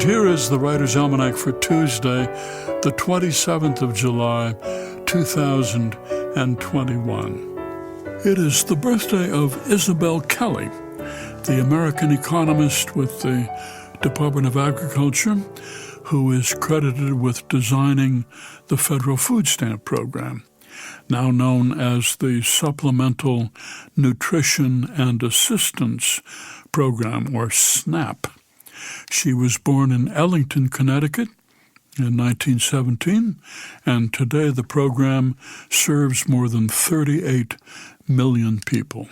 here is the Writer's Almanac for Tuesday, the 27th of July, 2021. It is the birthday of Isabel Kelly, the American economist with the Department of Agriculture, who is credited with designing the federal food stamp program, now known as the Supplemental Nutrition and Assistance Program, or SNAP. She was born in Ellington, Connecticut in 1917, and today the program serves more than 38 million people.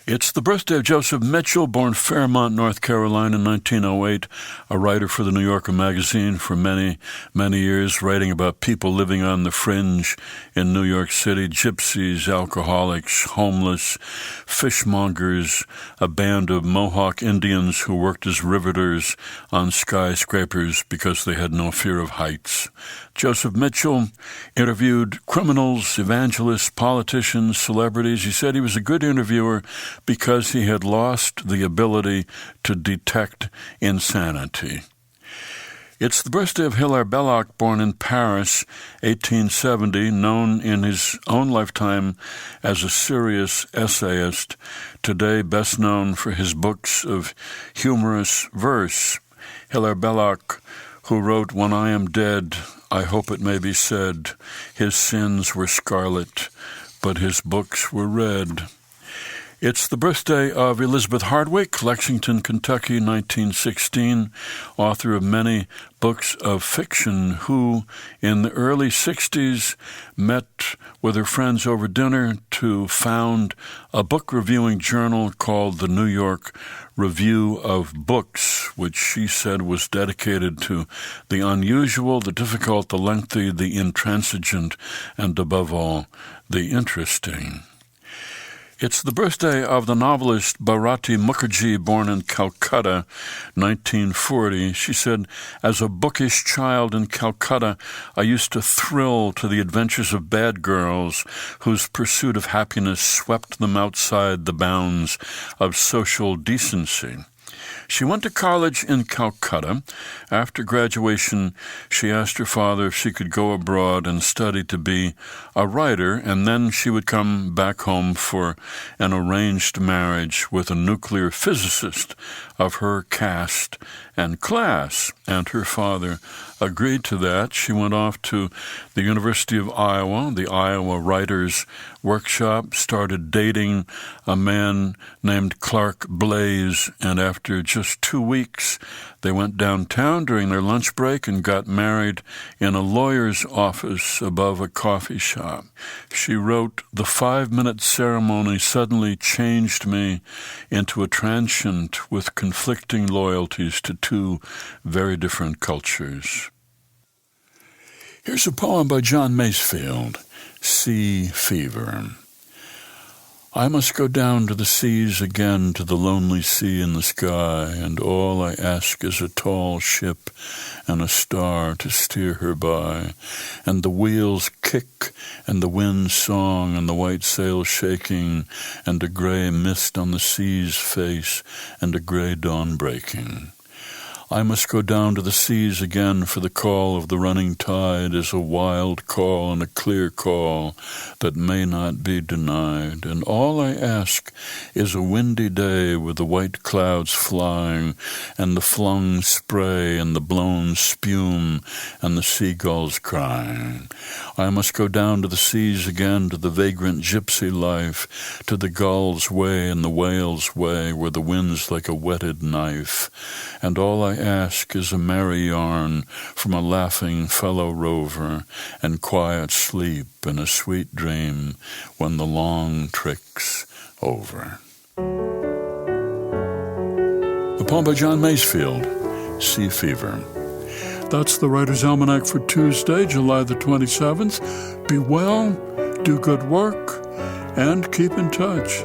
It's the birthday of Joseph Mitchell, born Fairmont, North Carolina in 1908, a writer for the New Yorker magazine for many, many years, writing about people living on the fringe in New York City, gypsies, alcoholics, homeless, fishmongers, a band of Mohawk Indians who worked as riveters on skyscrapers because they had no fear of heights. Joseph Mitchell interviewed criminals, evangelists, politicians, celebrities. He said he was a good interviewer because he had lost the ability to detect insanity. It's the birthday of Hilaire Belloc, born in Paris, 1870, known in his own lifetime as a serious essayist, today best known for his books of humorous verse. Hilaire Belloc, who wrote, "When I am dead, I hope it may be said, his sins were scarlet, but his books were red." It's the birthday of Elizabeth Hardwick, Lexington, Kentucky, 1916, author of many books of fiction, who in the early 60s met with her friends over dinner to found a book reviewing journal called the New York Review of Books, which she said was dedicated to the unusual, the difficult, the lengthy, the intransigent, and above all, the interesting. It's the birthday of the novelist Bharati Mukherjee, born in Calcutta, 1940. She said, "As a bookish child in Calcutta, I used to thrill to the adventures of bad girls whose pursuit of happiness swept them outside the bounds of social decency." She went to college in Calcutta. After graduation, she asked her father if she could go abroad and study to be a writer, and then she would come back home for an arranged marriage with a nuclear physicist of her caste and class. And her father agreed to that. She went off to the University of Iowa, the Iowa Writers Workshop, started dating a man named Clark Blaze, and after just 2 weeks, they went downtown during their lunch break and got married in a lawyer's office above a coffee shop. She wrote, "The 5-minute ceremony suddenly changed me into a transient with conflicting loyalties to two very different cultures." Here's a poem by John Masefield, Sea Fever. I must go down to the seas again, to the lonely sea in the sky, and all I ask is a tall ship and a star to steer her by, and the wheels kick, and the wind song, and the white sail shaking, and a gray mist on the sea's face, and a gray dawn breaking. I must go down to the seas again, for the call of the running tide is a wild call and a clear call that may not be denied. And all I ask is a windy day with the white clouds flying and the flung spray and the blown spume and the seagulls crying. I must go down to the seas again, to the vagrant gypsy life, to the gull's way and the whale's way, where the wind's like a whetted knife. And all I ask is a merry yarn from a laughing fellow rover, and quiet sleep and a sweet dream when the long trick's over. A poem by John Masefield, Sea Fever. That's the Writer's Almanac for Tuesday, July the 27th. Be well, do good work, and keep in touch.